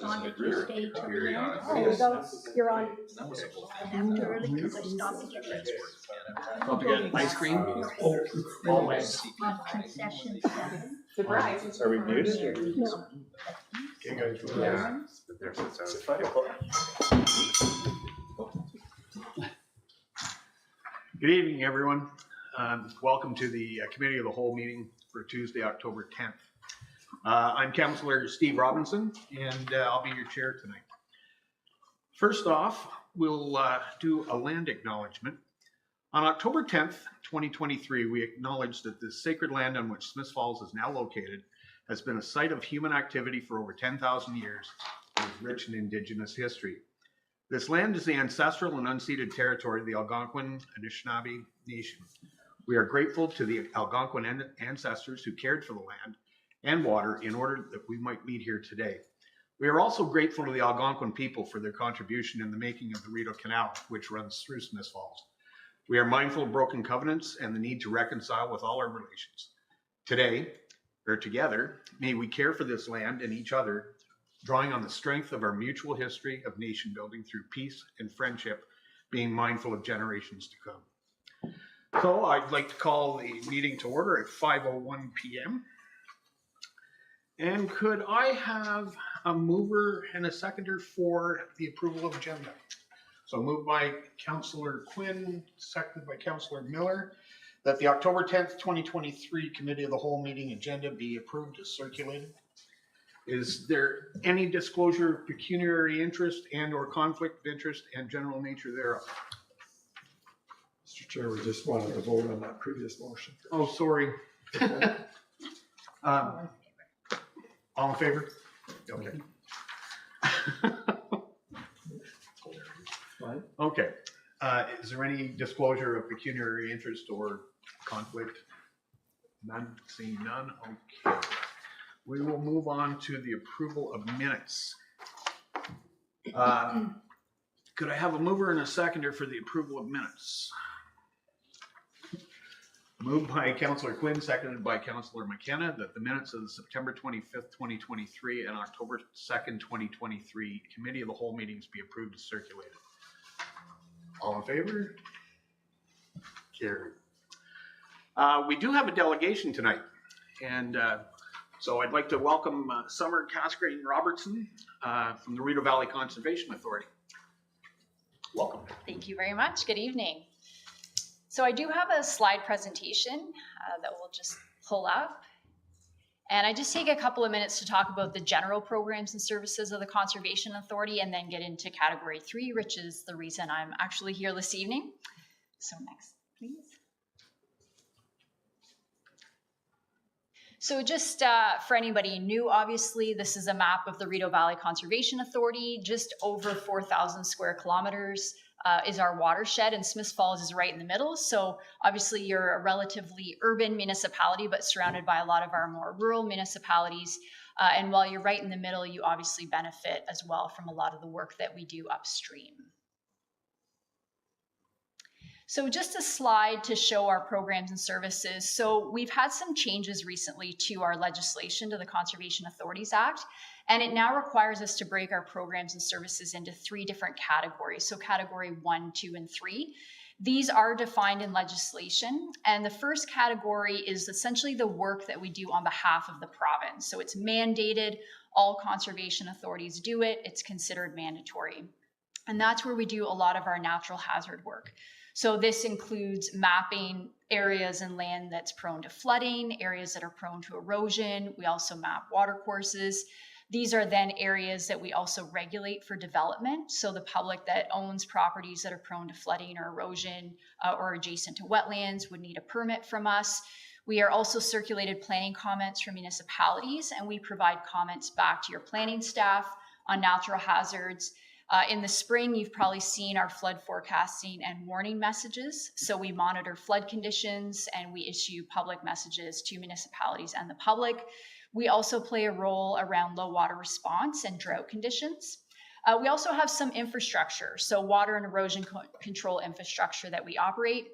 on if you stay till the end. Oh, you're on. After early because I stopped to get Don't forget ice cream. Always. on concession 7. Surprise. Are we muted? No. Okay, guys. Yeah. There's its It's 5 o'clock. Good evening, everyone. Welcome to the Committee of the Whole meeting for Tuesday, October 10th. I'm Councillor Steve Robinson, and I'll be your chair tonight. First off, we'll do a land acknowledgement. On October 10th, 2023, we acknowledge that the sacred land on which Smiths Falls is now located has been a site of human activity for over 10,000 years with rich in Indigenous history. This land is the ancestral and unceded territory of the Algonquin Anishinaabe Nation. We are grateful to the Algonquin ancestors who cared for the land and water in order that we might meet here today. We are also grateful to the Algonquin people for their contribution in the making of the Rideau Canal, which runs through Smiths Falls. We are mindful of broken covenants and the need to reconcile with all our relations. Today, or together, may we care for this land and each other, drawing on the strength of our mutual history of nation building through peace and friendship, being mindful of generations to come. So I'd like to call the meeting to order at 5:01 p.m. And could I have a mover and a seconder for the approval of agenda? So moved by Councillor Quinn, seconded by Councillor Miller, that the October 10th, 2023 Committee of the Whole meeting agenda be approved as circulated. Is there any disclosure of pecuniary interest and or conflict of interest and general nature thereof? Mr. Chair, we just wanted to vote on that previous motion. Oh, sorry. All in favor? Okay. Okay. Is there any disclosure of pecuniary interest or conflict? None, seeing none. Okay. We will move on to the approval of minutes. Could I have a mover and a seconder for the approval of minutes? Moved by Councillor Quinn, seconded by Councillor McKenna, that the minutes of the September 25th, 2023 and October 2nd, 2023 Committee of the Whole meetings be approved as circulated. All in favor? Carried. We do have a delegation tonight, and so I'd like to welcome Summer Casgrain Robertson from the Rideau Valley Conservation Authority. Welcome. Thank you very much. Good evening. So I do have a slide presentation that we'll just pull up. And I just take a couple of minutes to talk about the general programs and services of the Conservation Authority and then get into category 3, which is the reason I'm actually here this evening. So next, please. So just for anybody new, obviously, this is a map of the Rideau Valley Conservation Authority. Just over 4,000 square kilometers is our watershed, and Smiths Falls is right in the middle. So obviously you're a relatively urban municipality, but surrounded by a lot of our more rural municipalities. And while you're right in the middle, you obviously benefit as well from a lot of the work that we do upstream. So just a slide to show our programs and services. So we've had some changes recently to our legislation, to the Conservation Authorities Act, and it now requires us to break our programs and services into 3 different categories. So category 1, 2, and 3. These are defined in legislation, and the first category is essentially the work that we do on behalf of the province. So it's mandated, all conservation authorities do it, it's considered mandatory. And that's where we do a lot of our natural hazard work. So this includes mapping areas and land that's prone to flooding, areas that are prone to erosion. We also map watercourses. These are then areas that we also regulate for development. So the public that owns properties that are prone to flooding or erosion or adjacent to wetlands would need a permit from us. We are also circulated planning comments from municipalities, and we provide comments back to your planning staff on natural hazards. In the spring, you've probably seen our flood forecasting and warning messages. So we monitor flood conditions and we issue public messages to municipalities and the public. We also play a role around low water response and drought conditions. We also have some infrastructure, so water and erosion control infrastructure that we operate.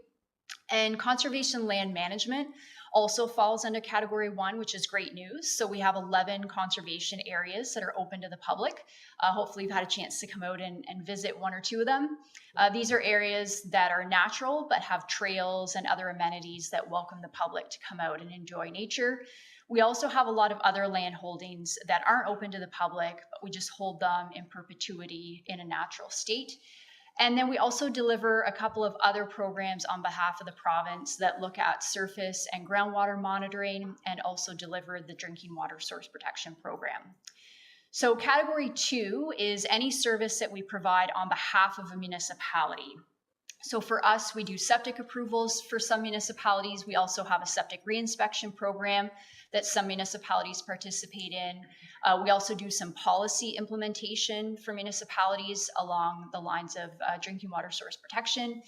And conservation land management also falls under category 1, which is great news. So we have 11 conservation areas that are open to the public. Hopefully you've had a chance to come out and visit one or two of them. These are areas that are natural, but have trails and other amenities that welcome the public to come out and enjoy nature. We also have a lot of other land holdings that aren't open to the public, but we just hold them in perpetuity in a natural state. And then we also deliver a couple of other programs on behalf of the province that look at surface and groundwater monitoring, and also deliver the drinking water source protection program. So category 2 is any service that we provide on behalf of a municipality. So for us, we do septic approvals for some municipalities. We also have a septic reinspection program that some municipalities participate in. We also do some policy implementation for municipalities along the lines of drinking water source protection.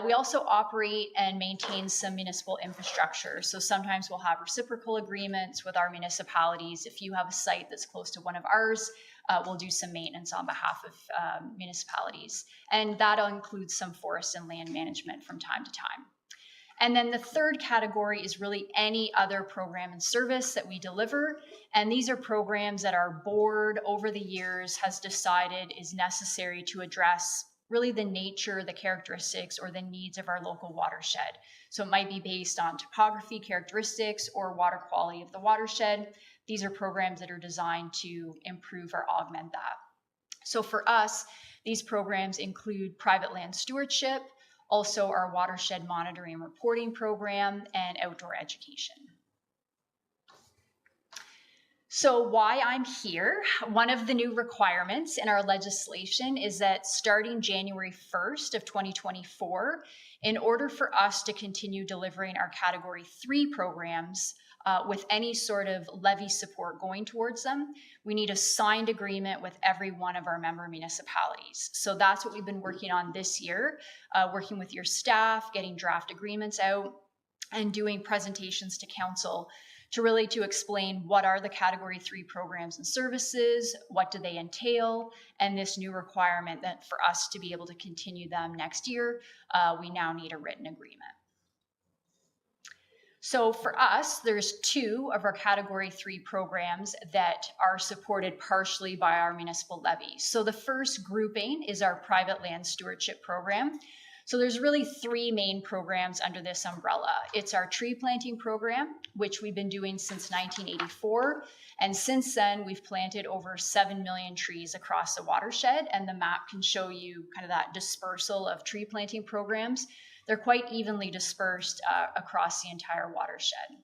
We also operate and maintain some municipal infrastructure. So sometimes we'll have reciprocal agreements with our municipalities. If you have a site that's close to one of ours, we'll do some maintenance on behalf of municipalities. And that'll include some forest and land management from time to time. And then the third category is really any other program and service that we deliver. And these are programs that our board over the years has decided is necessary to address really the nature, the characteristics, or the needs of our local watershed. So it might be based on topography, characteristics, or water quality of the watershed. These are programs that are designed to improve or augment that. So for us, these programs include private land stewardship, also our watershed monitoring and reporting program, and outdoor education. So why I'm here, one of the new requirements in our legislation is that starting January 1st of 2024, in order for us to continue delivering our category 3 programs with any sort of levy support going towards them, we need a signed agreement with every one of our member municipalities. So that's what we've been working on this year, working with your staff, getting draft agreements out, and doing presentations to council to explain what are the category 3 programs and services, what do they entail, and this new requirement that for us to be able to continue them next year, we now need a written agreement. So for us, there's 2 of our category 3 programs that are supported partially by our municipal levies. So the first grouping is our private land stewardship program. So there's really 3 main programs under this umbrella. It's our tree planting program, which we've been doing since 1984. And since then, we've planted over 7 million trees across the watershed. And the map can show you kind of that dispersal of tree planting programs. They're quite evenly dispersed across the entire watershed.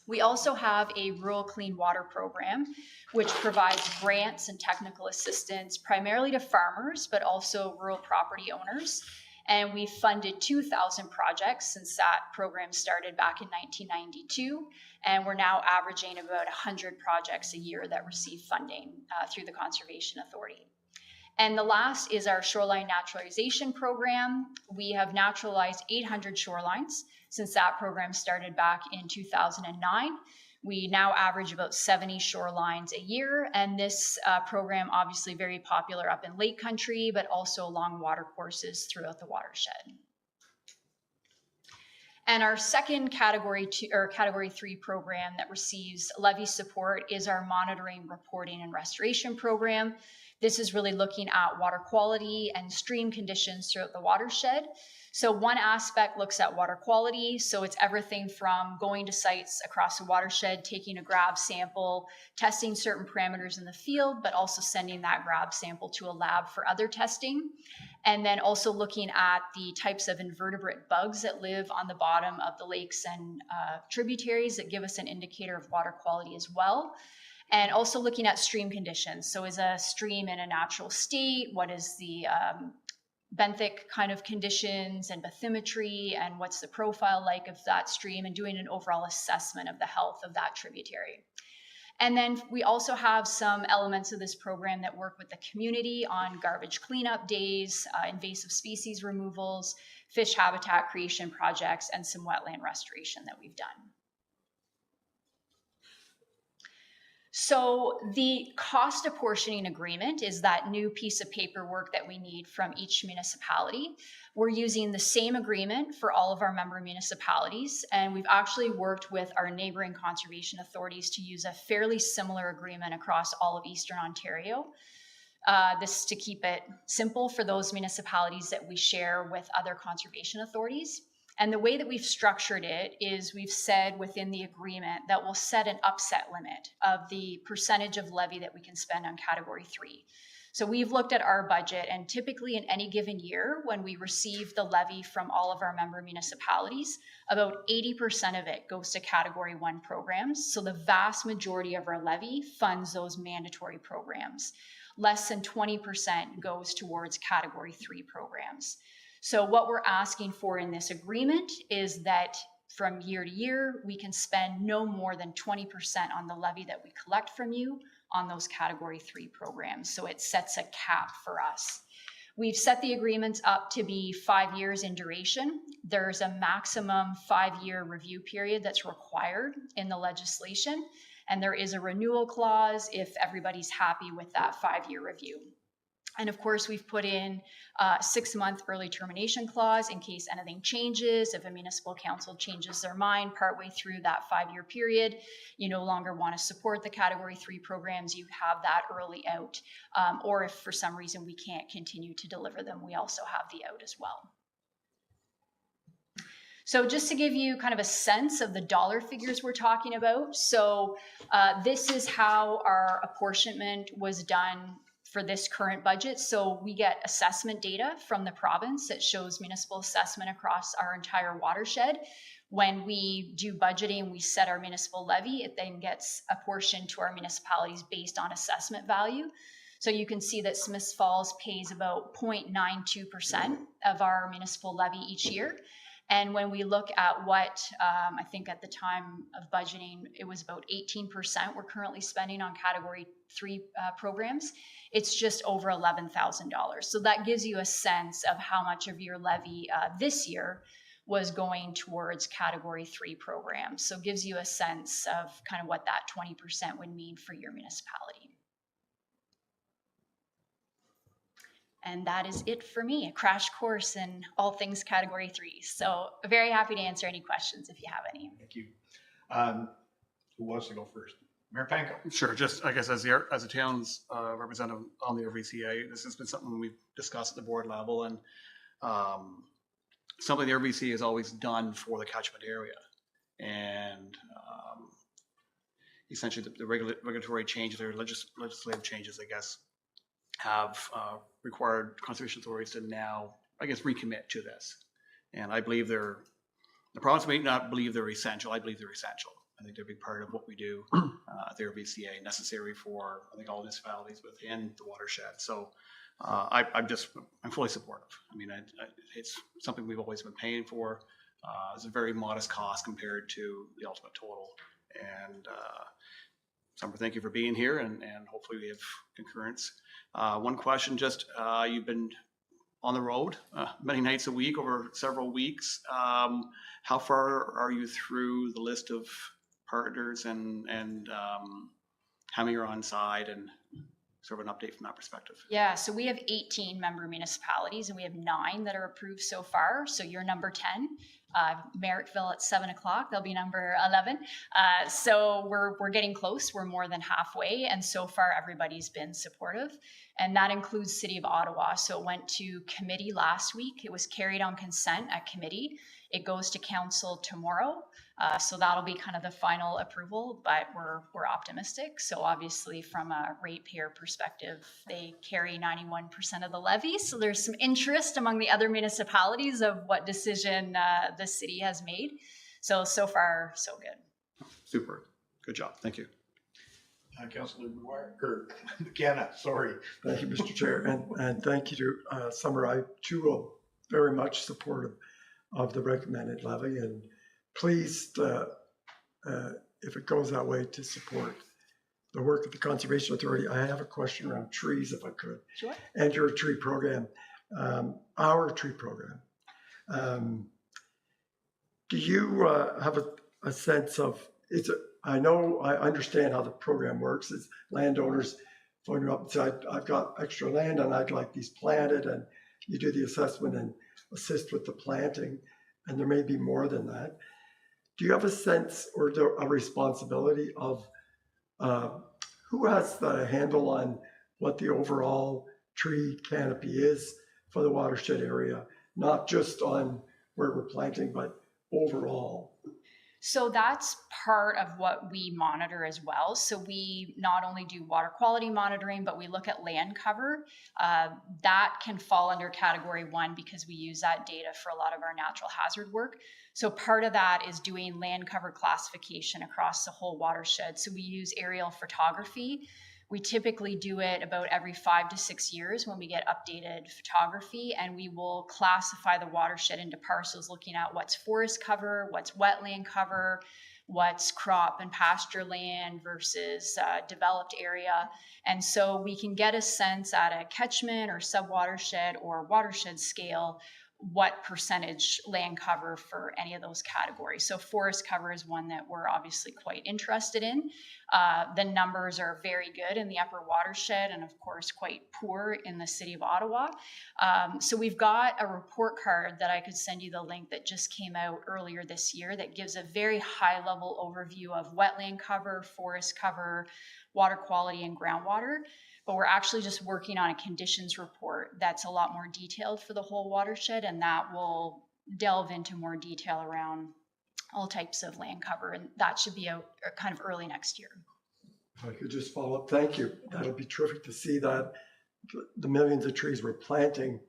We also have a rural clean water program, which provides grants and technical assistance primarily to farmers, but also rural property owners. And we've funded 2,000 projects since that program started back in 1992. And we're now averaging about 100 projects a year that receive funding through the Conservation Authority. And the last is our shoreline naturalization program. We have naturalized 800 shorelines since that program started back in 2009. We now average about 70 shorelines a year, and this program obviously very popular up in Lake Country, but also along water courses throughout the watershed. And our second category 3 program that receives levy support is our monitoring, reporting, and restoration program. This is really looking at water quality and stream conditions throughout the watershed. So one aspect looks at water quality. So it's everything from going to sites across the watershed, taking a grab sample, testing certain parameters in the field, but also sending that grab sample to a lab for other testing. And then also looking at the types of invertebrate bugs that live on the bottom of the lakes and tributaries that give us an indicator of water quality as well. And also looking at stream conditions. So is a stream in a natural state? What is the benthic kind of conditions and bathymetry, and what's the profile like of that stream, and doing an overall assessment of the health of that tributary. And then we also have some elements of this program that work with the community on garbage cleanup days, invasive species removals, fish habitat creation projects, and some wetland restoration that we've done. So the cost apportioning agreement is that new piece of paperwork that we need from each municipality. We're using the same agreement for all of our member municipalities, and we've actually worked with our neighboring conservation authorities to use a fairly similar agreement across all of Eastern Ontario. This is to keep it simple for those municipalities that we share with other conservation authorities. And the way that we've structured it is we've said within the agreement that we'll set an upset limit of the percentage of levy that we can spend on category 3. So we've looked at our budget, and typically in any given year when we receive the levy from all of our member municipalities, about 80% of it goes to category 1 programs. So the vast majority of our levy funds those mandatory programs. Less than 20% goes towards category 3 programs. So what we're asking for in this agreement is that from year to year, we can spend no more than 20% on the levy that we collect from you on those category 3 programs. So it sets a cap for us. We've set the agreements up to be 5 years in duration. There's a maximum 5-year review period that's required in the legislation. And there is a renewal clause if everybody's happy with that 5-year review. And of course, we've put in a 6-month early termination clause in case anything changes. If a municipal council changes their mind partway through that 5-year period, you no longer want to support the category 3 programs, you have that early out. Or if for some reason we can't continue to deliver them, we also have the out as well. So just to give you kind of a sense of the dollar figures we're talking about. So this is how our apportionment was done for this current budget. So we get assessment data from the province that shows municipal assessment across our entire watershed. When we do budgeting, we set our municipal levy. It then gets apportioned to our municipalities based on assessment value. So you can see that Smiths Falls pays about 0.92% of our municipal levy each year. And when we look at what, I think at the time of budgeting, it was about 18% we're currently spending on category 3 programs. It's just over $11,000. So that gives you a sense of how much of your levy this year was going towards category 3 programs. So it gives you a sense of kind of what that 20% would mean for your municipality. And that is it for me, a crash course in all things category 3. So very happy to answer any questions if you have any. Thank you. Who wants to go first? Mayor Panko. Sure, just I guess as a town's representative on the RVCA, this has been something we've discussed at the board level, and something the RVCA has always done for the catchment area. And essentially the regulatory changes or legislative changes, I guess, have required conservation authorities to now, I guess, recommit to this. And I believe the province may not believe they're essential. I believe they're essential. I think they're a big part of what we do at the RVCA, necessary for, I think, all municipalities within the watershed. So I'm fully supportive. I mean, it's something we've always been paying for. It's a very modest cost compared to the ultimate total. And Summer, thank you for being here, and hopefully we have concurrence. One question, just you've been on the road many nights a week over several weeks. How far are you through the list of partners and how many are on side, and sort of an update from that perspective? Yeah, so we have 18 member municipalities and we have 9 that are approved so far. So you're number 10. Merrickville at 7 o'clock, they'll be number 11. So we're getting close. We're more than halfway. And so far, everybody's been supportive. And that includes City of Ottawa. So it went to committee last week. It was carried on consent at committee. It goes to council tomorrow. So that'll be kind of the final approval, but we're optimistic. So obviously from a ratepayer perspective, they carry 91% of the levy. So there's some interest among the other municipalities of what decision the city has made. So far, so good. Super. Good job. Thank you. Councillor McKenna, sorry. Thank you, Mr. Chair, and thank you to Summer. I too will very much supportive of the recommended levy, and pleased if it goes that way to support the work of the Conservation Authority. I have a question around trees, if I could. Sure. And your tree program, our tree program. Do you have a sense of I know, I understand how the program works. It's landowners phone you up and say, I've got extra land and I'd like these planted, and you do the assessment and assist with the planting. And there may be more than that. Do you have a sense or a responsibility of who has the handle on what the overall tree canopy is for the watershed area, not just on where we're planting, but overall? So that's part of what we monitor as well. So we not only do water quality monitoring, but we look at land cover. That can fall under category 1 because we use that data for a lot of our natural hazard work. So part of that is doing land cover classification across the whole watershed. So we use aerial photography. We typically do it about every 5 to 6 years when we get updated photography, and we will classify the watershed into parcels looking at what's forest cover, what's wetland cover, what's crop and pasture land versus developed area. And so we can get a sense at a catchment or sub-watershed or watershed scale what percentage land cover for any of those categories. So forest cover is one that we're obviously quite interested in. The numbers are very good in the upper watershed and of course quite poor in the city of Ottawa. So we've got a report card that I could send you the link that just came out earlier this year that gives a very high level overview of wetland cover, forest cover, water quality, and groundwater. But we're actually just working on a conditions report that's a lot more detailed for the whole watershed, and that will delve into more detail around all types of land cover, and that should be out kind of early next year. If I could just follow up, thank you. That'll be terrific to see that the millions of trees we're planting.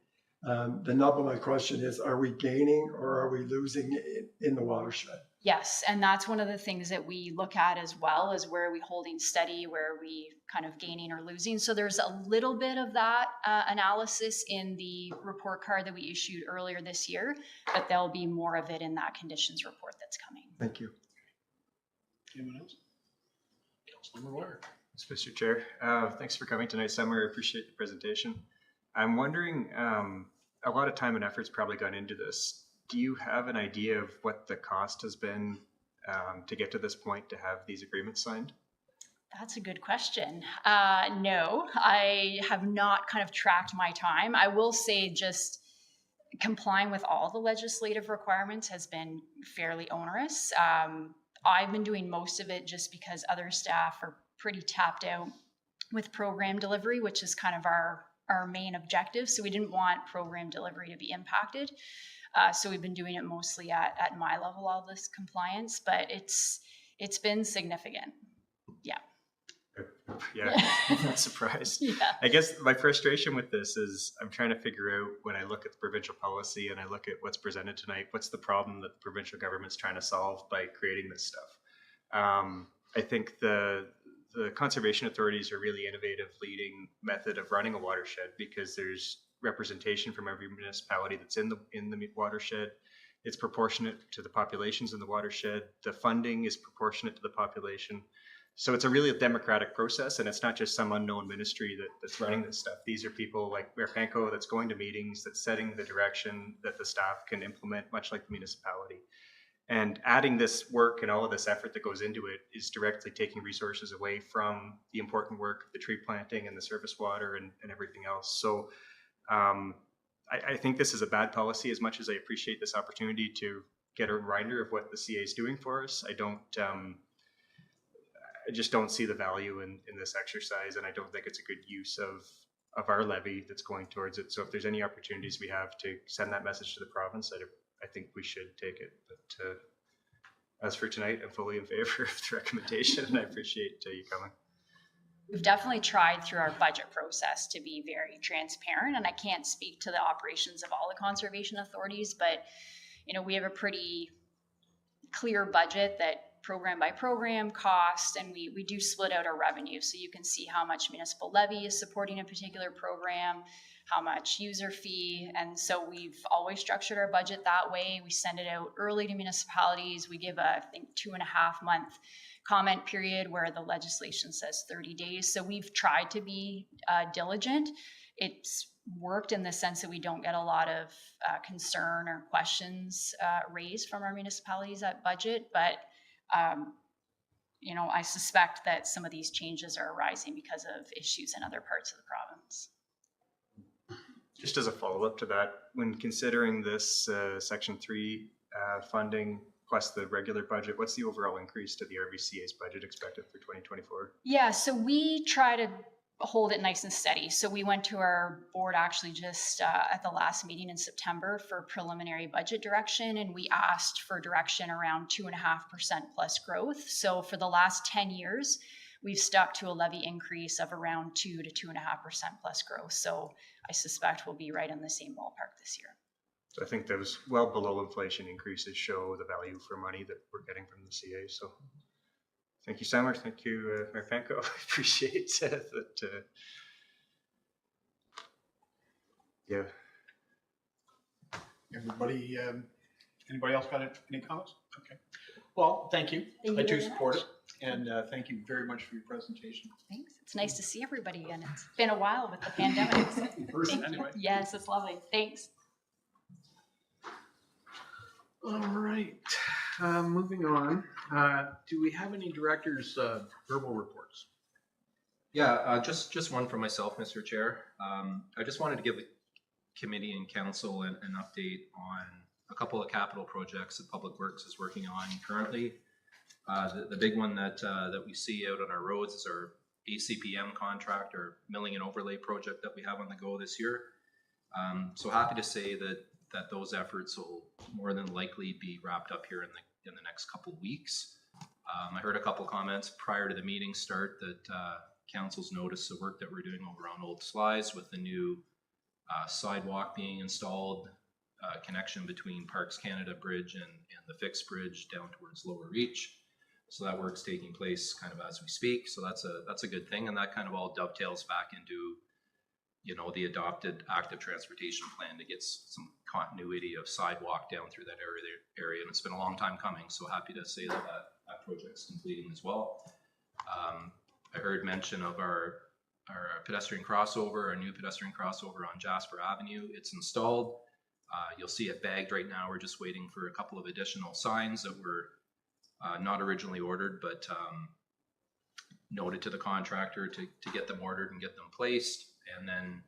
The nub of my question is, are we gaining or are we losing in the watershed? Yes, and that's one of the things that we look at as well, is where are we holding steady, where are we kind of gaining or losing. So there's a little bit of that analysis in the report card that we issued earlier this year, but there'll be more of it in that conditions report that's coming. Thank you. Anyone else? Councilmember Ware. Mr. Chair, thanks for coming tonight, Summer. I appreciate the presentation. I'm wondering, a lot of time and effort's probably gone into this. Do you have an idea of what the cost has been to get to this point to have these agreements signed? That's a good question. No, I have not kind of tracked my time. I will say just complying with all the legislative requirements has been fairly onerous. I've been doing most of it just because other staff are pretty tapped out with program delivery, which is kind of our main objective. So we didn't want program delivery to be impacted. So we've been doing it mostly at my level, all this compliance, but it's been significant. Yeah. Yeah, I'm not surprised. Yeah. I guess my frustration with this is I'm trying to figure out, when I look at the provincial policy and I look at what's presented tonight, what's the problem that the provincial government's trying to solve by creating this stuff? I think the conservation authorities are really innovative leading method of running a watershed, because there's representation from every municipality that's in the watershed. It's proportionate to the populations in the watershed. The funding is proportionate to the population. So it's a really democratic process, and it's not just some unknown ministry that's running this stuff. These are people like Mayor Panko that's going to meetings, that's setting the direction that the staff can implement, much like the municipality. And adding this work and all of this effort that goes into it is directly taking resources away from the important work, the tree planting and the surface water and everything else. So I think this is a bad policy, as much as I appreciate this opportunity to get a reminder of what the CA is doing for us. I just don't see the value in this exercise, and I don't think it's a good use of our levy that's going towards it. So if there's any opportunities we have to send that message to the province, I think we should take it. But as for tonight, I'm fully in favor of the recommendation, and I appreciate you coming. We've definitely tried through our budget process to be very transparent, and I can't speak to the operations of all the conservation authorities, but we have a pretty clear budget that program by program cost, and we do split out our revenue. So you can see how much municipal levy is supporting a particular program, how much user fee. And so we've always structured our budget that way. We send it out early to municipalities. We give I think 2.5 month comment period where the legislation says 30 days. So we've tried to be diligent. It's worked in the sense that we don't get a lot of concern or questions raised from our municipalities at budget, but you know, I suspect that some of these changes are arising because of issues in other parts of the province. Just as a follow-up to that, when considering this Section 3 funding plus the regular budget, what's the overall increase to the RVCA's budget expected for 2024? Yeah, so we try to hold it nice and steady. So we went to our board actually just at the last meeting in September for preliminary budget direction, and we asked for direction around 2.5% plus growth. So for the last 10 years, we've stuck to a levy increase of around 2 to 2.5% plus growth. So I suspect we'll be right in the same ballpark this year. So I think those well below inflation increases show the value for money that we're getting from the CA. So thank you, Summer. Thank you, Mayor Panko. I appreciate that. Yeah. Everybody, anybody else got any comments? Okay. Well, thank you. Thank I you do very support much. it. And thank you very much for your presentation. Thanks. It's nice to see everybody again. It's been a while with the pandemic. So In person, thank you. anyway. Yes, it's lovely. Thanks. All right. Moving on. Do we have any directors' verbal reports? Yeah, just one from myself, Mr. Chair. I just wanted to give the committee and council an update on a couple of capital projects that Public Works is working on currently. The big one that we see out on our roads is our ACPM contract, or milling and overlay project that we have on the go this year. So happy to say that those efforts will more than likely be wrapped up here in the next couple of weeks. I heard a couple comments prior to the meeting start that council's noticed the work that we're doing over on Old Slies with the new sidewalk being installed, connection between Parks Canada Bridge and the fixed bridge down towards Lower Reach. So that work's taking place kind of as we speak. So that's a good thing, and that kind of all dovetails back into, you know, the adopted active transportation plan to get some continuity of sidewalk down through that area. And it's been a long time coming, so happy to say that project's completing as well. I heard mention of our pedestrian crossover, our new pedestrian crossover on Jasper Avenue. It's installed. You'll see it bagged right now. We're just waiting for a couple of additional signs that were not originally ordered, but noted to the contractor to get them ordered and get them placed. And then,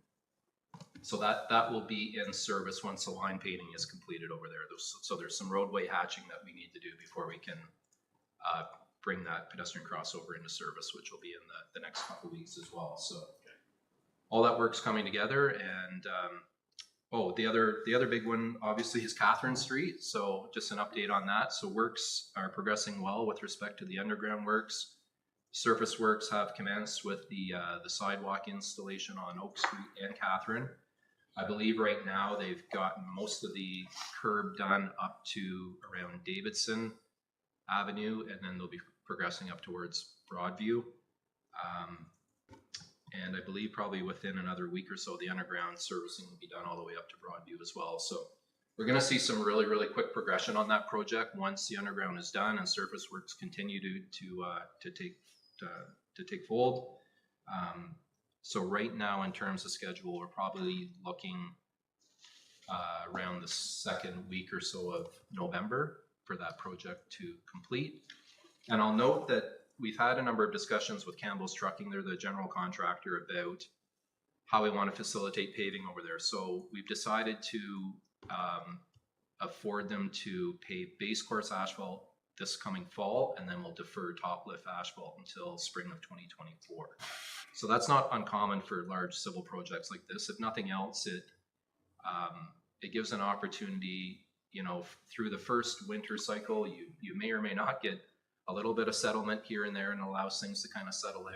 so that will be in service once the line painting is completed over there. So there's some roadway hatching that we need to do before we can bring that pedestrian crossover into service, which will be in the next couple of weeks as well. So all that work's coming together. And the other big one obviously is Catherine Street. So just an update on that. So works are progressing well with respect to the underground works. Surface works have commenced with the sidewalk installation on Oak Street and Catherine. I believe right now they've gotten most of the curb done up to around Davidson Avenue, and then they'll be progressing up towards Broadview. And I believe probably within another week or so, the underground servicing will be done all the way up to Broadview as well. So we're going to see some really, really quick progression on that project once the underground is done and surface works continue to take fold. So right now, in terms of schedule, we're probably looking around the second week or so of November for that project to complete. And I'll note that we've had a number of discussions with Campbell's Trucking. They're the general contractor about how we want to facilitate paving over there. So we've decided to afford them to pave base course asphalt this coming fall, and then we'll defer top lift asphalt until spring of 2024. So that's not uncommon for large civil projects like this. If nothing else, it gives an opportunity, you know, through the first winter cycle, you may or may not get a little bit of settlement here and there, and allows things to kind of settle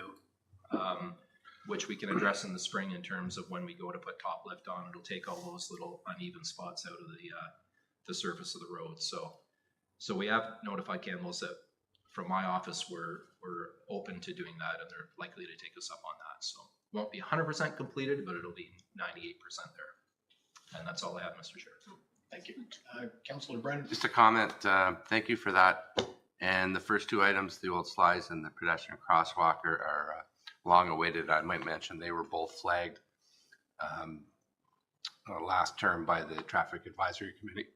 out, which we can address in the spring in terms of when we go to put top lift on. It'll take all those little uneven spots out of the surface of the road. So we have notified Campbell's that from my office, we're open to doing that, and they're likely to take us up on that. So it won't be 100% completed, but it'll be 98% there. And that's all I have, Mr. Chair. Thank you. Councillor Brennan. Just a comment. Thank you for that. And the first two items, the Old Slides and the pedestrian crosswalk, are long awaited. I might mention they were both flagged last term by the Traffic Advisory Committee.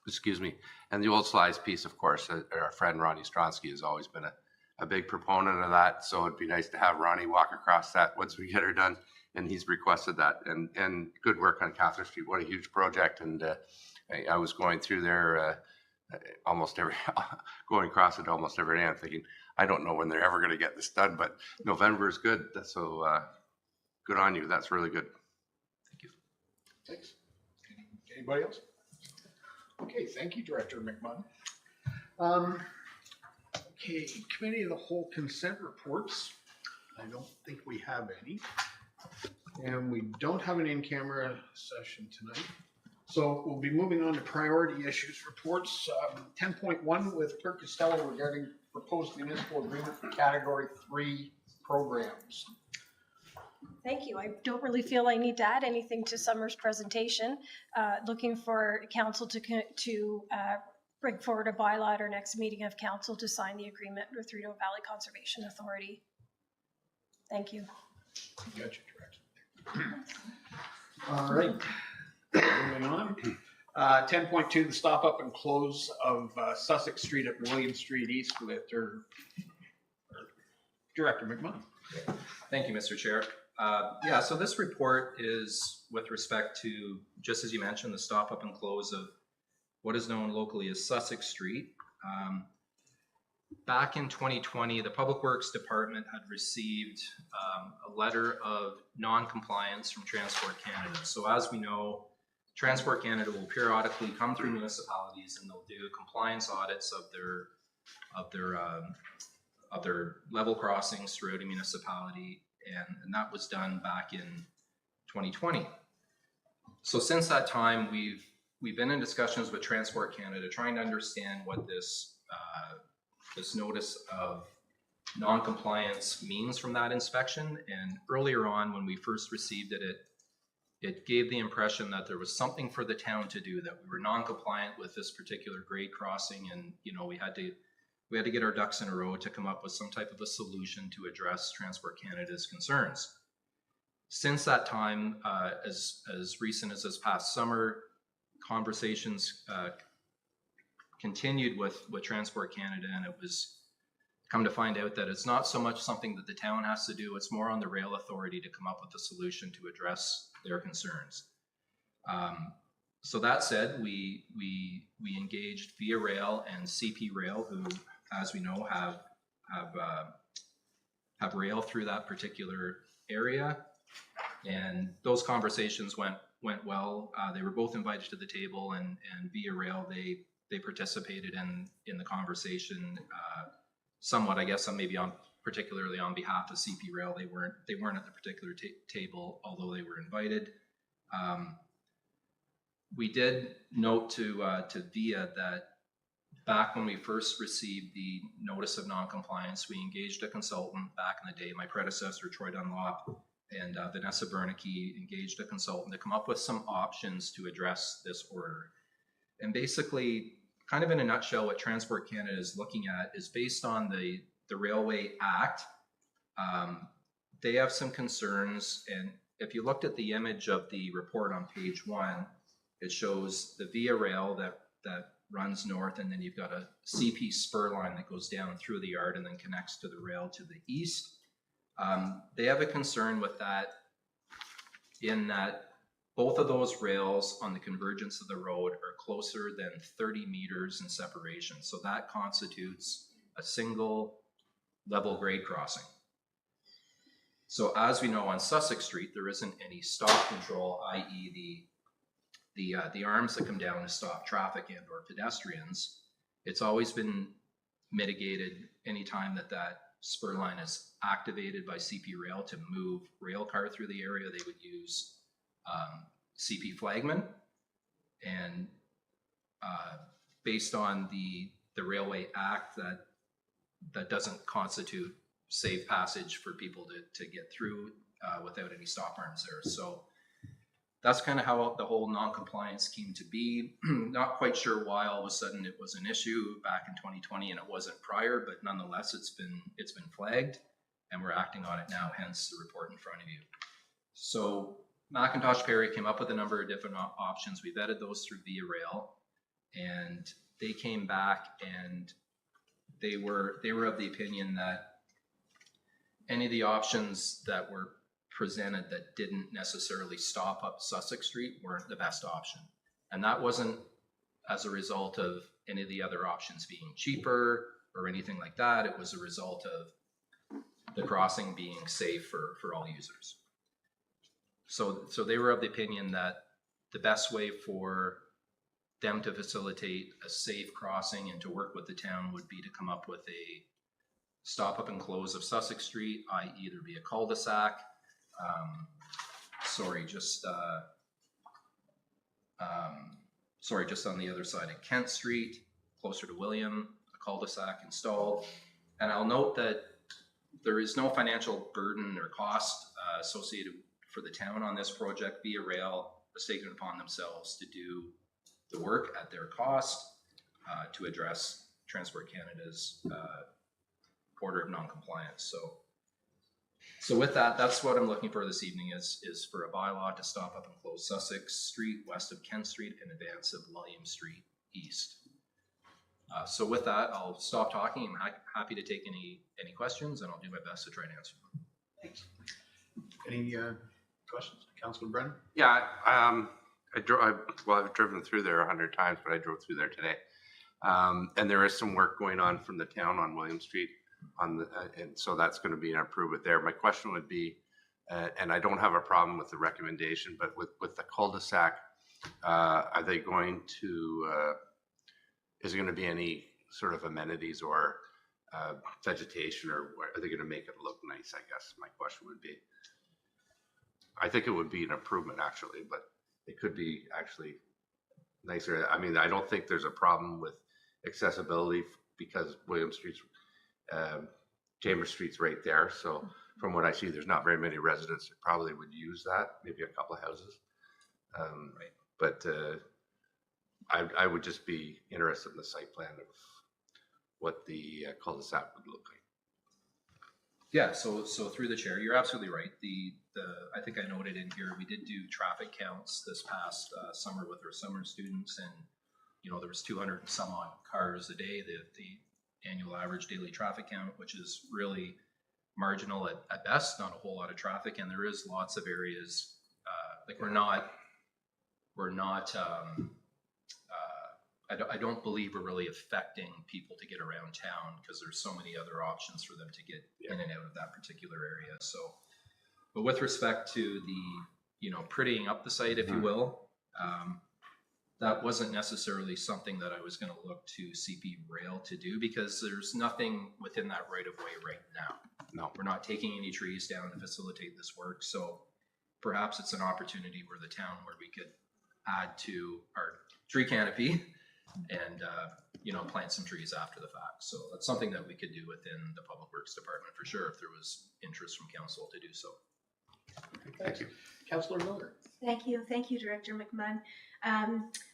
Excuse me. And the Old Slides piece, of course, our friend Ronnie Stronsky has always been a big proponent of that. So it'd be nice to have Ronnie walk across that once we get her done. And he's requested that. And good work on Catherine Street. What a huge project. And I was going through there going across it almost every day. I'm thinking, I don't know when they're ever going to get this done, but November is good. So good on you. That's really good. Thank you. Thanks. Anybody else? Okay, thank you, Director McMahon. Okay, Committee of the Whole consent reports. I don't think we have any. And we don't have an in-camera session tonight. So we'll be moving on to priority issues reports. 10.1 with Clerk Costello regarding proposed municipal agreement for Category 3 programs. Thank you. I don't really feel I need to add anything to Summer's presentation. Looking for council to bring forward a bylaw at our next meeting of council to sign the agreement with Rideau Valley Conservation Authority. Thank you. Gotcha, Director. All right, moving on. 10.2, the stop up and close of Sussex Street at William Street East with Director McMahon. Thank you, Mr. Chair. So this report is with respect to, just as you mentioned, the stop up and close of what is known locally as Sussex Street. Back in 2020, the Public Works Department had received a letter of non-compliance from Transport Canada. So as we know, Transport Canada will periodically come through municipalities and they'll do compliance audits of their level crossings throughout a municipality, and that was done back in 2020. So since that time, we've been in discussions with Transport Canada trying to understand what this notice of non-compliance means from that inspection. And earlier on, when we first received it, it gave the impression that there was something for the town to do, that we were non-compliant with this particular grade crossing, and we had to get our ducks in a row to come up with some type of a solution to address Transport Canada's concerns. Since that time, as recent as this past summer, conversations continued with Transport Canada, and it was come to find out that it's not so much something that the town has to do, it's more on the rail authority to come up with a solution to address their concerns. So that said, we engaged Via Rail and CP Rail, who, as we know, have rail through that particular area, and those conversations went well. They were both invited to the table, and Via Rail, they participated in the conversation somewhat, I guess, maybe particularly on behalf of CP Rail. They weren't at the particular table, although they were invited. We did note to Via that back when we first received the notice of non-compliance, we engaged a consultant back in the day. My predecessor, Troy Dunlop, and Vanessa Bernicke engaged a consultant to come up with some options to address this order. And basically, kind of in a nutshell, what Transport Canada is looking at is based on the Railway Act. They have some concerns, and if you looked at the image of the report on page 1, it shows the Via Rail that runs north, and then you've got a CP spur line that goes down through the yard and then connects to the rail to the east. They have a concern with that, in that both of those rails on the convergence of the road are closer than 30 meters in separation. So that constitutes a single level grade crossing. So as we know, on Sussex Street, there isn't any stop control, i.e. the arms that come down to stop traffic and or pedestrians. It's always been mitigated anytime that spur line is activated by CP Rail to move rail car through the area. They would use CP flagman, and based on the Railway Act, that doesn't constitute safe passage for people to get through without any stop arms there. So that's kind of how the whole non-compliance came to be. Not quite sure why all of a sudden it was an issue back in 2020 and it wasn't prior, but nonetheless it's been flagged and we're acting on it now, hence the report in front of you. So Macintosh Perry came up with a number of different options. We vetted those through Via Rail, and they came back and they were of the opinion that any of the options that were presented that didn't necessarily stop up Sussex Street weren't the best option. And that wasn't as a result of any of the other options being cheaper or anything like that. It was a result of the crossing being safe for all users. So they were of the opinion that the best way for them to facilitate a safe crossing and to work with the town would be to come up with a stop up and close of Sussex Street, i.e. either be a cul-de-sac, just on the other side of Kent Street, closer to William, a cul-de-sac installed. And I'll note that there is no financial burden or cost associated for the town on this project. Via Rail has taken it upon themselves to do the work at their cost to address Transport Canada's order of non-compliance. So with that, that's what I'm looking for this evening is for a bylaw to stop up and close Sussex Street west of Kent Street in advance of William Street east. So with that, I'll stop talking. I'm happy to take any questions, and I'll do my best to try and answer them. Thanks. Any questions? Councilman Brennan? Yeah, I've driven through there 100 times, but I drove through there today. And there is some work going on from the town on William Street and so that's going to be an improvement there. My question would be, and I don't have a problem with the recommendation, but with the cul-de-sac, are they going to, is there going to be any sort of amenities or vegetation, or are they going to make it look nice? I guess my question would be. I think it would be an improvement actually, but it could be actually nicer. I mean, I don't think there's a problem with accessibility because William Street's, Chambers Street's right there. So from what I see, there's not very many residents that probably would use that, maybe a couple of houses. Right. But I would just be interested in the site plan of what the cul-de-sac would look like. Yeah, so through the chair, you're absolutely right. I think I noted in here, we did do traffic counts this past summer with our summer students, and there was 200 and some odd cars a day. The annual average daily traffic count, which is really marginal at best, not a whole lot of traffic, and there is lots of areas like I don't believe we're really affecting people to get around town because there's so many other options for them to get in and out of that particular area. So, but with respect to the, prettying up the site, if you will, that wasn't necessarily something that I was going to look to CP Rail to do because there's nothing within that right of way right now. No, we're not taking any trees down to facilitate this work. So perhaps it's an opportunity where the town where we could add to our tree canopy and plant some trees after the fact. So that's something that we could do within the Public Works Department for sure if there was interest from council to do so. Thank you. Councillor Miller. Thank you, Director McMahon.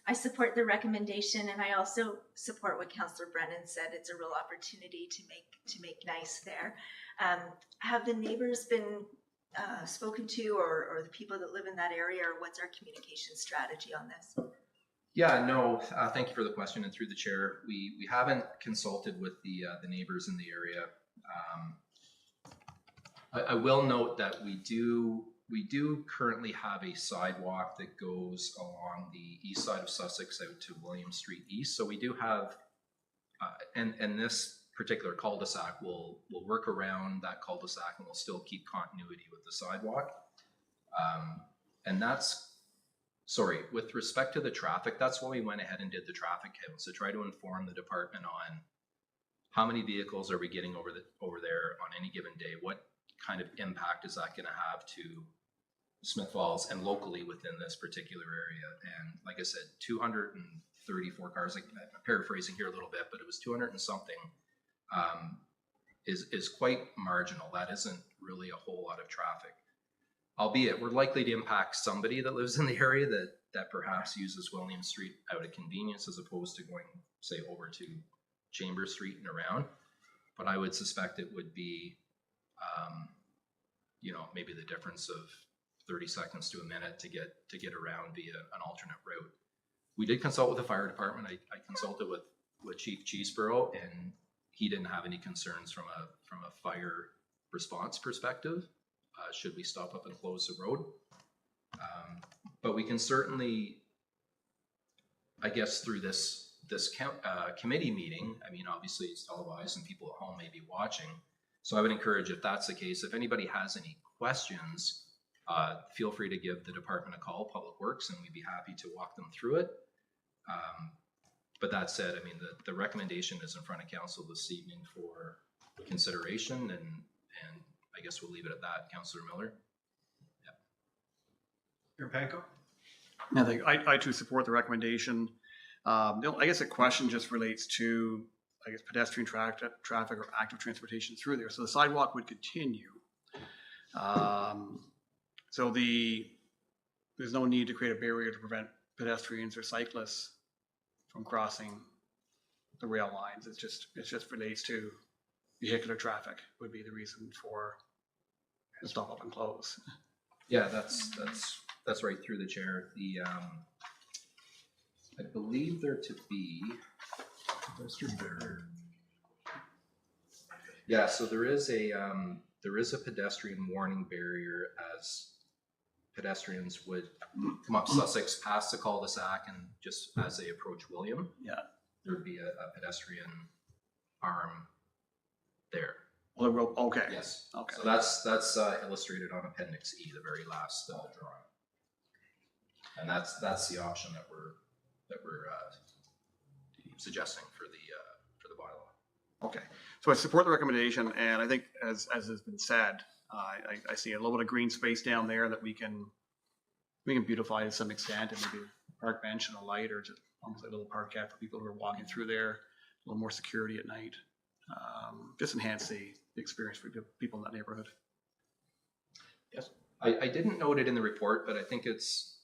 I support the recommendation, and I also support what Councillor Brennan said. It's a real opportunity to make nice there. Have the neighbors been spoken to, or the people that live in that area, or what's our communication strategy on this? Yeah, no, thank you for the question. And through the chair, we haven't consulted with the neighbors in the area. I will note that we do currently have a sidewalk that goes along the east side of Sussex out to William Street East. So we do have, and this particular cul-de-sac will work around that cul-de-sac and will still keep continuity with the sidewalk. And with respect to the traffic, that's why we went ahead and did the traffic counts to try to inform the department on how many vehicles are we getting over there on any given day. What kind of impact is that going to have to Smith Falls and locally within this particular area? And like I said, 234 cars, I'm paraphrasing here a little bit, but it was 200 and something, is quite marginal. That isn't really a whole lot of traffic. Albeit we're likely to impact somebody that lives in the area that perhaps uses William Street out of convenience as opposed to going, say, over to Chambers Street and around. But I would suspect it would be, maybe the difference of 30 seconds to a minute to get around via an alternate route. We did consult with the fire department. I consulted with Chief Cheeseborough, and he didn't have any concerns from a fire response perspective, should we stop up and close the road. But we can certainly, I guess, through this committee meeting, I mean, obviously it's televised and people at home may be watching. So I would encourage, if that's the case, if anybody has any questions, feel free to give the department a call, Public Works, and we'd be happy to walk them through it. But that said, I mean, the recommendation is in front of council this evening for consideration, and I guess we'll leave it at that. Councillor Miller? Mayor Panko? I too support the recommendation. I guess the question just relates to, I guess, pedestrian traffic or active transportation through there. So the sidewalk would continue. So there's no need to create a barrier to prevent pedestrians or cyclists from crossing the rail lines. It just relates to vehicular traffic would be the reason for the stop up and close. Yeah, that's right through the chair. I believe there to be. Yeah, so there is a pedestrian warning barrier as pedestrians would come up Sussex past the cul-de-sac, and just as they approach William, Yeah. there would be a pedestrian arm there. Well, the road, okay. Yes. Okay. So that's illustrated on Appendix E, the very last drawing, and that's the option that we're suggesting for the bylaw. Okay, so I support the recommendation, and I think as has been said, I see a little bit of green space down there that we can beautify to some extent, and maybe a park bench and a light, or just almost like a little parkette for people who are walking through there, a little more security at night. Just enhance the experience for people in that neighborhood. Yes, I didn't note it in the report, but I think it's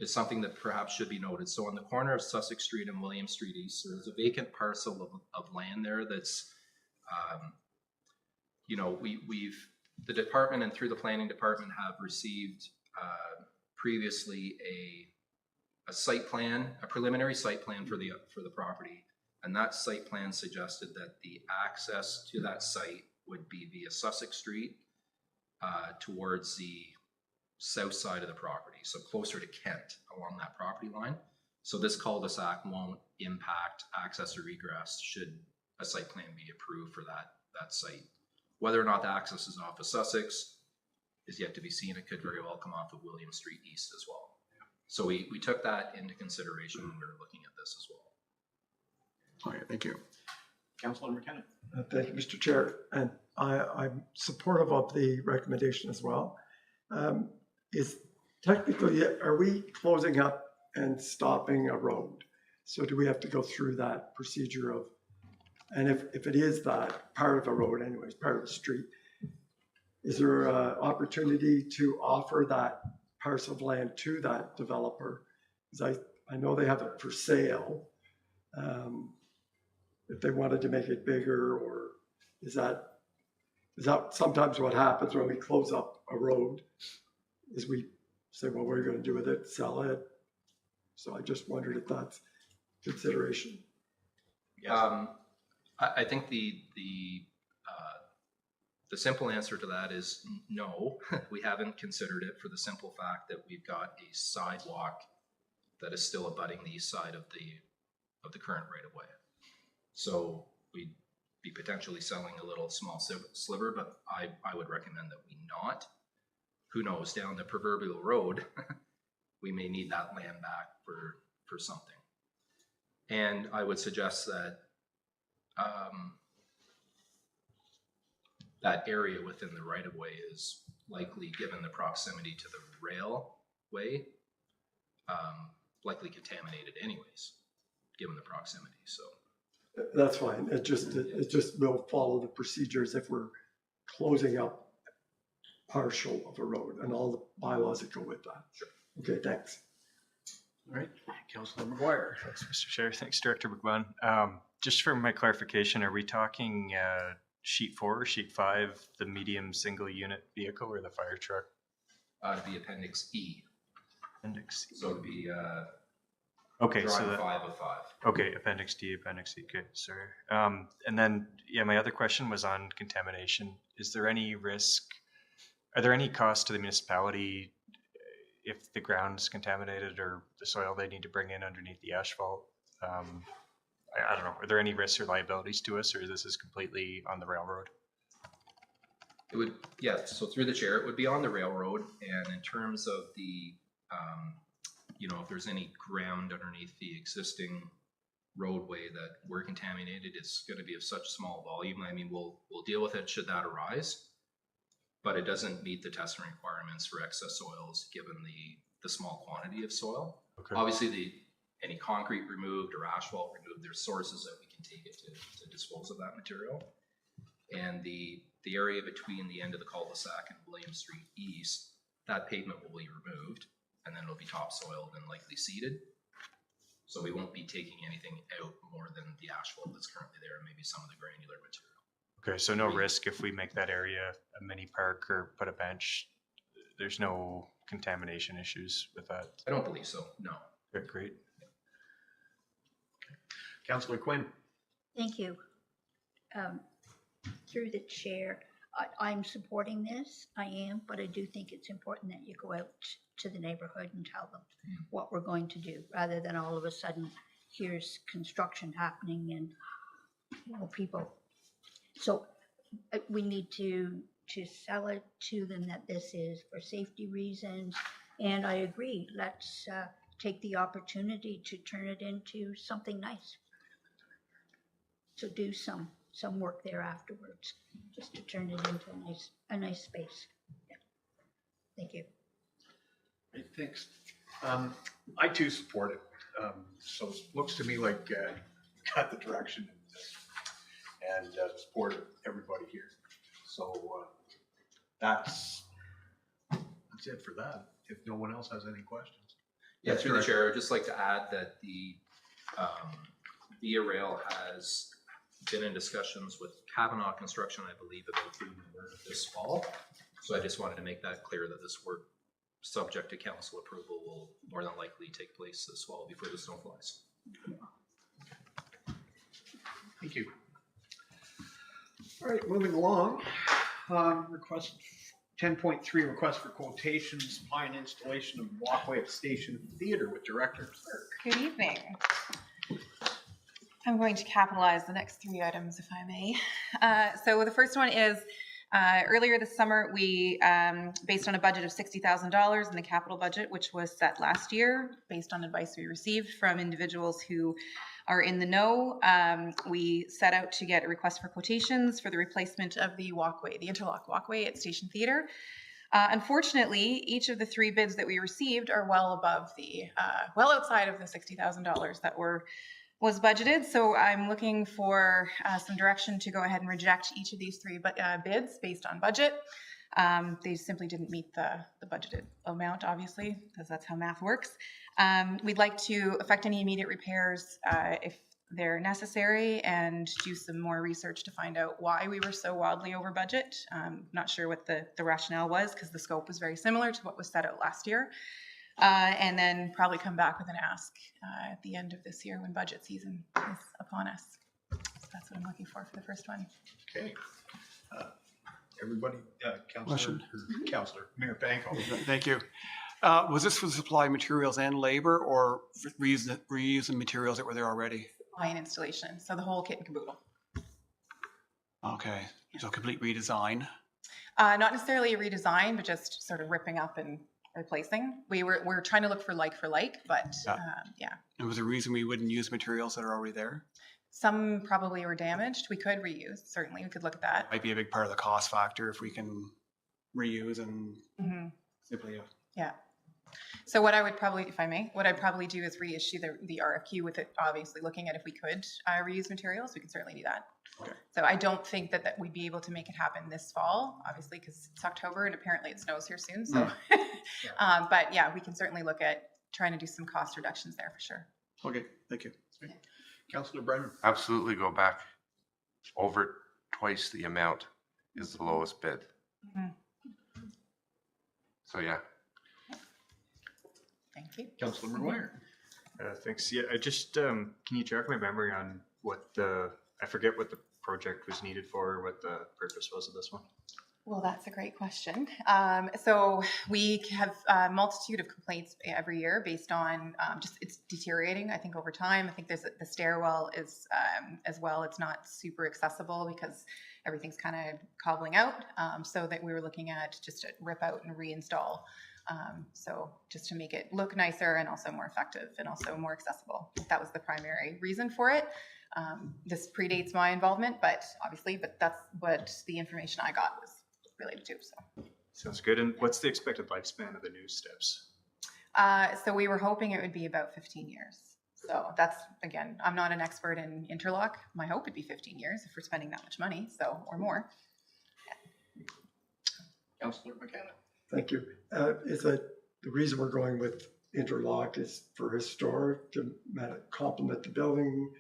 something that perhaps should be noted. So on the corner of Sussex Street and William Street East, there's a vacant parcel of land there that's, the department and through the planning department have received previously a site plan, a preliminary site plan for the property. And that site plan suggested that the access to that site would be via Sussex Street towards the south side of the property, so closer to Kent along that property line. So this cul-de-sac won't impact access or egress should a site plan be approved for that site. Whether or not the access is off of Sussex is yet to be seen. It could very well come off of William Street East as well. So we took that into consideration when we were looking at this as well. Okay, thank you. Councillor McKenna? Thank you, Mr. Chair. And I'm supportive of the recommendation as well. Is technically, are we closing up and stopping a road? So do we have to go through that procedure of, and if it is that part of a road anyways, part of the street, is there an opportunity to offer that parcel of land to that developer? Because I know they have it for sale. If they wanted to make it bigger, or is that sometimes what happens when we close up a road is we say, well, what are you going to do with it? Sell it? So I just wondered if that's consideration. I think the simple answer to that is no. We haven't considered it for the simple fact that we've got a sidewalk that is still abutting the east side of the current right of way. So we'd be potentially selling a little small sliver, but I would recommend that we not. Who knows, down the proverbial road, we may need that land back for something. And I would suggest that that area within the right-of-way is likely, given the proximity to the railway, likely contaminated anyways, given the proximity. So That's fine. It just will follow the procedures if we're closing up partial of a road and all the bylaws that go with that. Sure. Okay, thanks. All right, Councillor McGuire. Thanks, Mr. Chair. Thanks, Director McMahon. Just for my clarification, are we talking sheet 4 or sheet 5, the medium single unit vehicle, or the fire truck? it'd be Appendix E. Appendix. So it'd be Okay, so drawing that, 5 of 5. okay, Appendix D, Appendix E, okay, sorry. And then, yeah, my other question was on contamination. Is there any risk, are there any costs to the municipality if the ground's contaminated or the soil they need to bring in underneath the asphalt? I don't know, are there any risks or liabilities to us, or this is completely on the railroad? It would, yeah, so through the chair, it would be on the railroad, and in terms of the, you know, if there's any ground underneath the existing roadway that were contaminated, it's gonna be of such small volume, I mean, we'll deal with it should that arise, but it doesn't meet the testing requirements for excess soils, given the small quantity of soil. Okay. Obviously, any concrete removed or asphalt removed, there's sources that we can take it to dispose of that material. And the area between the end of the cul-de-sac and William Street East, that pavement will be removed, and then it'll be topsoiled and likely seeded. So we won't be taking anything out more than the asphalt that's currently there, and maybe some of the granular material. Okay, so no risk if we make that area a mini park or put a bench? There's no contamination issues with that? I don't believe so, no. Okay, great. Councillor Quinn. Thank you. Through the chair, I'm supporting this, I am, but I do think it's important that you go out to the neighborhood and tell them what we're going to do, rather than all of a sudden, here's construction happening and, you know, people. So we need to sell it to them that this is for safety reasons. And I agree, let's take the opportunity to turn it into something nice. So do some work there afterwards, just to turn it into a nice space. Yeah. Thank you. Great, thanks. I too support it. So it looks to me like got the direction and support of everybody here. So that's it for that. If no one else has any questions. Yeah, through the chair, I'd just like to add that the Via Rail has been in discussions with Kavanaugh Construction, I believe, about doing the work this fall. So I just wanted to make that clear that this work, subject to council approval, will more than likely take place this fall before the snow flies. Thank you. All right, moving along. Request 10.3, request for quotation, supply and installation of walkway at Station Theatre with Director Clerk. Good evening. I'm going to capitalize the next 3 items, if I may. So the first one is, earlier this summer, we, based on a budget of $60,000 in the capital budget, which was set last year, based on advice we received from individuals who are in the know, we set out to get a request for quotations for the replacement of the walkway, the interlock walkway at Station Theatre. Unfortunately, each of the 3 bids that we received are well above the, well outside of the $60,000 that was budgeted. So I'm looking for some direction to go ahead and reject each of these 3 bids based on budget. They simply didn't meet the budgeted amount, obviously, because that's how math works. We'd like to effect any immediate repairs if they're necessary and do some more research to find out why we were so wildly over budget. Not sure what the rationale was, because the scope was very similar to what was set out last year. And then probably come back with an ask at the end of this year when budget season is upon us. So that's what I'm looking for the first one. Okay. Everybody, Councillor Mayor Banko. Thank you. Was this for the supply of materials and labor, or reusing materials that were there already? Line installation, so the whole kit and caboodle. Okay, so complete redesign. Not necessarily a redesign, but just sort of ripping up and replacing. We're trying to look for like, but yeah. And was there a reason we wouldn't use materials that are already there? Some probably were damaged. We could reuse, certainly. We could look at that. Might be a big part of the cost factor if we can reuse and simply. Yeah. So what I would probably, if I may, what I'd probably do is reissue the RFQ with it, obviously looking at if we could reuse materials. We can certainly do that. Okay. So I don't think that we'd be able to make it happen this fall, obviously, because it's October and apparently it snows here soon. So, but yeah, we can certainly look at trying to do some cost reductions there for sure. Okay, thank you. Okay. Councillor Brennan. Absolutely go back. Over twice the amount is the lowest bid. So yeah. Thank you. Councillor McGuire. Thanks. Yeah, I just, can you jog my memory on I forget what the project was needed for, what the purpose was of this one? Well, that's a great question. So we have a multitude of complaints every year based on just it's deteriorating, I think, over time. I think the stairwell is as well. It's not super accessible because everything's kind of cobbling out. So that we were looking at just to rip out and reinstall. So just to make it look nicer and also more effective and also more accessible. That was the primary reason for it. This predates my involvement, but that's what the information I got was related to. So Sounds good. And what's the expected lifespan of the new steps? so we were hoping it would be about 15 years. So that's, again, I'm not an expert in interlock. My hope would be 15 years if we're spending that much money, or more. Councillor McKenna. Thank you. Is that the reason we're going with interlock is for historic to complement the building?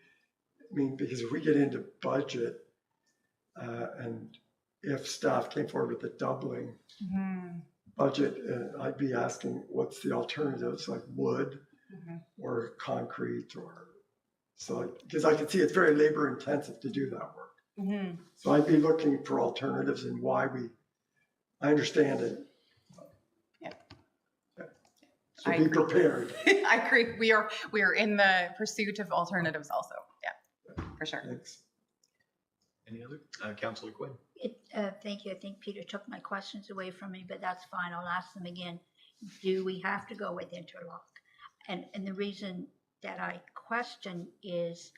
I mean, because if we get into budget and if staff came forward with a doubling budget, I'd be asking what's the alternatives, like wood or concrete, or so, because I can see it's very labor intensive to do that work. So I'd be looking for alternatives and I understand it. So I be agree. prepared. I agree. We are in the pursuit of alternatives also. Yeah, for sure. Thanks. Any other? Councillor Quinn. Thank you. I think Peter took my questions away from me, but that's fine. I'll ask them again. Do we have to go with interlock? And the reason that I question is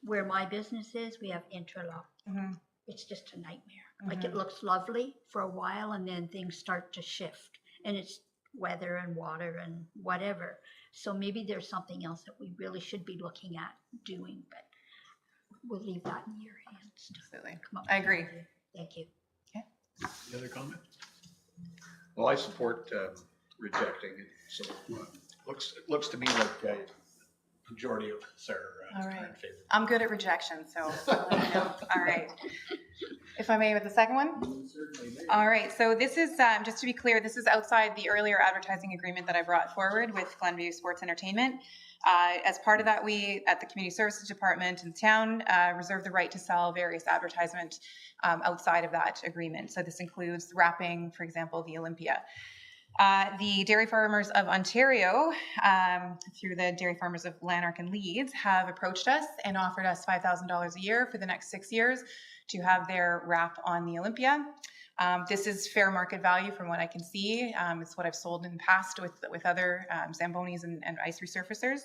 where my business is, we have interlock. It's just a nightmare. Like it looks lovely for a while and then things start to shift and it's weather and water and whatever. So maybe there's something else that we really should be looking at doing, but we'll leave that in your hands. Absolutely. Come up I with agree. an idea. Thank you. Any other comment? Well, I support rejecting it. So it looks to me like a majority of us are All in right. favor. I'm good at rejection, so let me know. All right. If I may, with the second one? All right, so this is, just to be clear, this is outside the earlier advertising agreement that I brought forward with Glenview Sports Entertainment. As part of that, we, at the Community Services Department in town, reserve the right to sell various advertisement outside of that agreement. So this includes wrapping, for example, the Olympia. The Dairy Farmers of Ontario, through the Dairy Farmers of Lanark and Leeds, have approached us and offered us $5,000 a year for the next 6 years to have their wrap on the Olympia. This is fair market value from what I can see. It's what I've sold in the past with other Zambonis and ice resurfacers.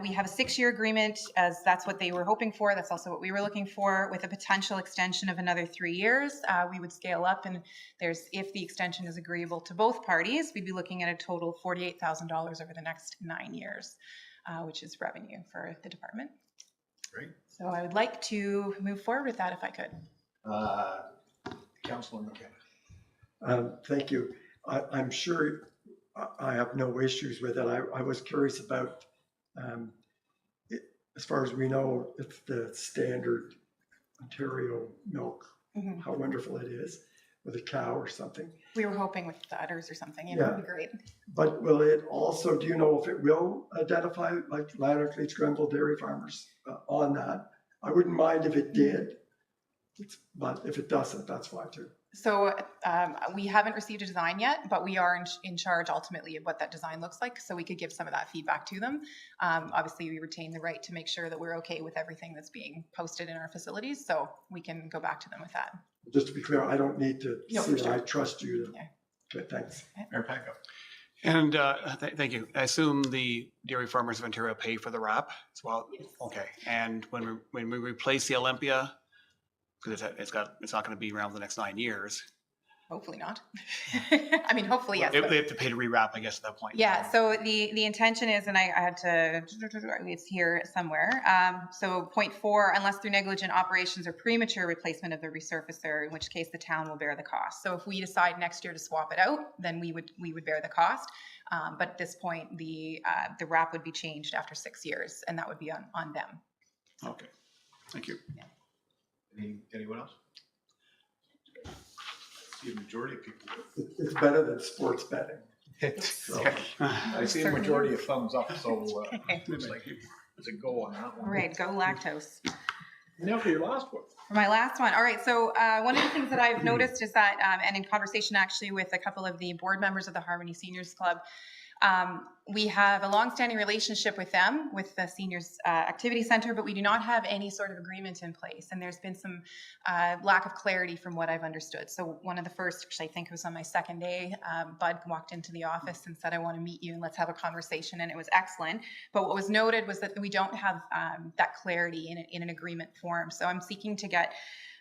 We have a 6-year agreement, as that's what they were hoping for. That's also what we were looking for, with a potential extension of another 3 years. We would scale up, and if the extension is agreeable to both parties, we'd be looking at a total of $48,000 over the next 9 years, which is revenue for the department. Great. So I would like to move forward with that if I could. Councillor McKenna. Thank you. I'm sure I have no issues with it. I was curious about, as far as we know, it's the standard Ontario milk, how wonderful it is, with a cow or something. We were hoping with the udders or something. It would be great. But will it also, do you know if it will identify like Lanark, Leeds, Grenville Dairy Farmers on that? I wouldn't mind if it did, but if it doesn't, that's fine too. So we haven't received a design yet, but we are in charge ultimately of what that design looks like. So we could give some of that feedback to them. Obviously, we retain the right to make sure that we're okay with everything that's being posted in our facilities. So we can go back to them with that. Just to be clear, I don't need to No, see for it. sure. I trust you to. Yeah. Okay, thanks. Mayor Paco. And thank you. I assume the Dairy Farmers of Ontario pay for the wrap as well? Yes. Okay. And when we replace the Olympia, because it's not going to be around for the next 9 years. Hopefully not. I mean, hopefully, yes. They but- have to pay to rewrap, I guess, at that point. Yeah, so the intention is, and I had to, it's here somewhere. So point 4, unless through negligent operations or premature replacement of the resurfacer, in which case the town will bear the cost. So if we decide next year to swap it out, then we would bear the cost. But at this point, the wrap would be changed after 6 years, and that would be on them. Okay. Thank you. Anyone else? The majority of people. It's better than sports betting. So, I see a majority of thumbs up, so looks like it's a go on that one. All right, go lactose. Now for your last one. For my last one. All right. So one of the things that I've noticed is that, and in conversation actually with a couple of the board members of the Harmony Seniors Club, we have a longstanding relationship with them, with the Seniors Activity Center, but we do not have any sort of agreement in place. And there's been some lack of clarity from what I've understood. So one of the first, actually, I think it was on my second day, Bud walked into the office and said, I want to meet you and let's have a conversation. And it was excellent. But what was noted was that we don't have that clarity in an agreement form. So I'm seeking to get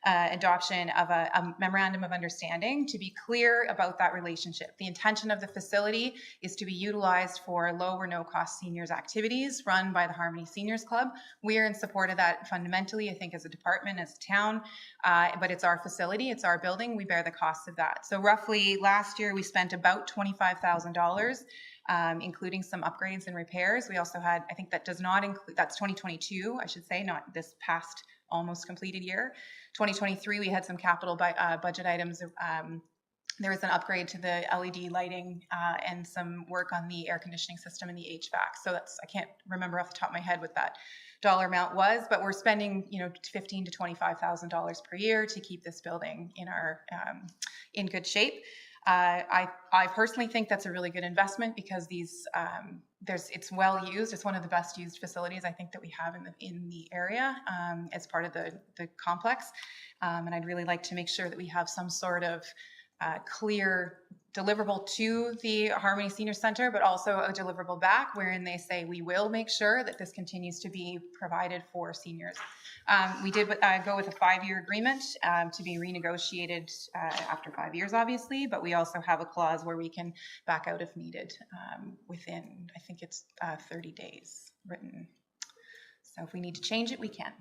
adoption of a memorandum of understanding to be clear about that relationship. The intention of the facility is to be utilized for low or no cost seniors activities run by the Harmony Seniors Club. We are in support of that fundamentally, I think, as a department, as a town, but it's our facility, it's our building, we bear the costs of that. So roughly last year we spent about $25,000 including some upgrades and repairs. We also had, I think that does not include, that's 2022, I should say, not this past almost completed year. 2023, we had some capital budget items. There was an upgrade to the LED lighting and some work on the air conditioning system and the HVAC. So that's, I can't remember off the top of my head what that dollar amount was, but we're spending, you know, $15,000 to $25,000 per year to keep this building in our in good shape. I personally think that's a really good investment because these it's well used. It's one of the best used facilities I think that we have in the area as part of the complex. And I'd really like to make sure that we have some sort of clear deliverable to the Harmony Senior Center, but also a deliverable back wherein they say we will make sure that this continues to be provided for seniors. We did go with a 5-year agreement to be renegotiated after 5 years, obviously, but we also have a clause where we can back out if needed within, I think it's 30 days written. So if we need to change it, we can.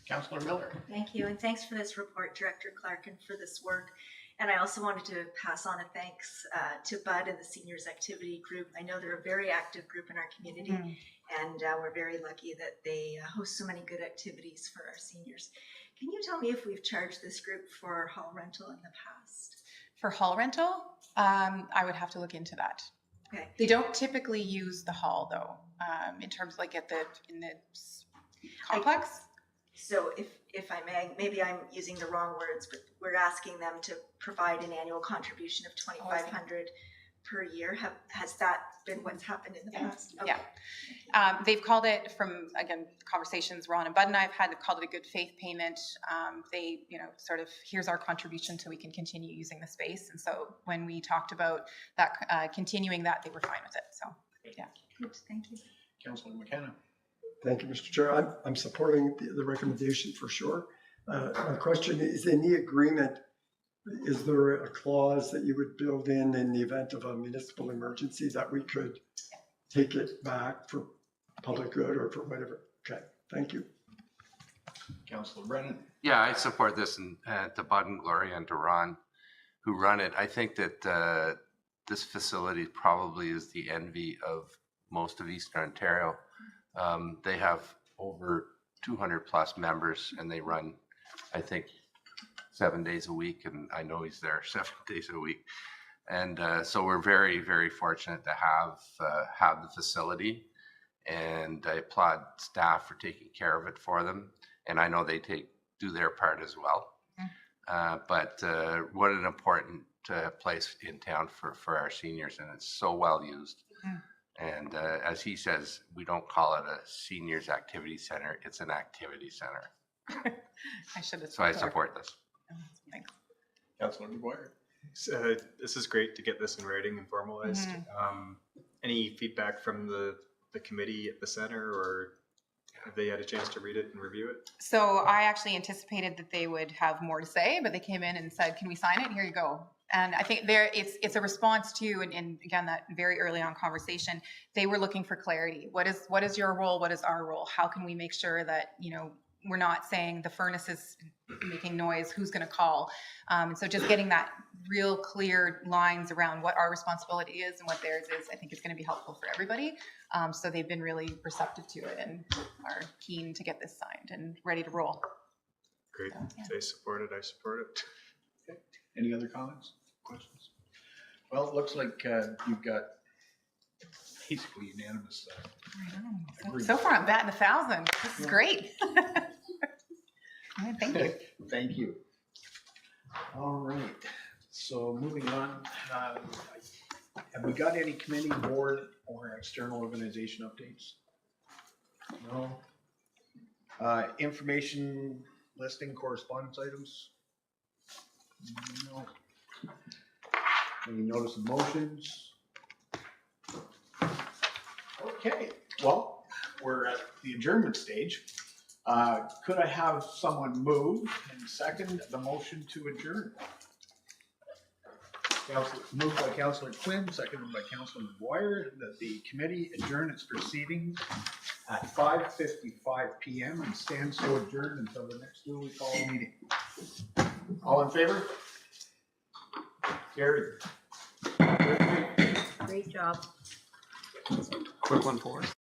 Councillor Miller. Thank you, and thanks for this report, Director Clark, and for this work. And I also wanted to pass on a thanks to Bud and the Seniors Activity Group. I know they're a very active group in our community, and we're very lucky that they host so many good activities for our seniors. Can you tell me if we've charged this group for hall rental in the past? For hall rental, I would have to look into that. Okay. They don't typically use the hall though, in terms of like in the complex. So if I may, maybe I'm using the wrong words, but we're asking them to provide an annual contribution of $2,500 per year. Has that been what's happened in the past? Okay. Yeah. They've called it, from, again, conversations Ron and Bud and I have had, they've called it a good faith payment. They, you know, sort of, here's our contribution so we can continue using the space. And so when we talked about that, continuing that, they were fine with it. So, yeah. Good, thank you. Councillor McKenna. thank you, Mr. Chair. I'm supporting the recommendation for sure. My question is, in the agreement, is there a clause that you would build in the event of a municipal emergency that we could take it back for public good or for whatever? Okay, thank you. Councillor Brennan. Yeah, I support this, and to Bud and Gloria and to Ron, who run it. I think that this facility probably is the envy of most of Eastern Ontario. They have over 200 plus members, and they run, I think, 7 days a week, and I know he's there 7 days a week. And so we're very, very fortunate to have the facility, and I applaud staff for taking care of it for them. And I know they do their part as well. But what an important place in town for our seniors, and it's so well used. And as he says, we don't call it a seniors activity center, it's an activity center. I should have. So I support this. Thanks. Councillor McGuire. This is great to get this in writing and formalized. Any feedback from the committee at the center, or have they had a chance to read it and review it? So I actually anticipated that they would have more to say, but they came in and said, can we sign it? Here you go. And I think it's a response to, and again, that very early on conversation, they were looking for clarity. What is your role? What is our role? How can we make sure that, you know, we're not saying the furnace is making noise, who's going to call? And so just getting that real clear lines around what our responsibility is and what theirs is, I think is going to be helpful for everybody. So they've been really receptive to it and are keen to get this signed and ready to roll. Great. So, yeah. They support it. I support it. Okay. Any other comments, questions? Well, it looks like you've got basically unanimous. So far, I'm batting 1,000. This is great. Thank you. Thank you. All right, so moving on, have we got any committee, board, or external organization updates? No. Information listing correspondence items? No. Any notice of motions? Okay, well, we're at the adjournment stage. Could I have someone move and second the motion to adjourn? Moved by Councillor Quinn, seconded by Councillor McGuire, that the committee adjourn its proceedings at 5:55 p.m. and stand so adjourned until the next duly called meeting. All in favor? Carried. Great job. Quick one for us.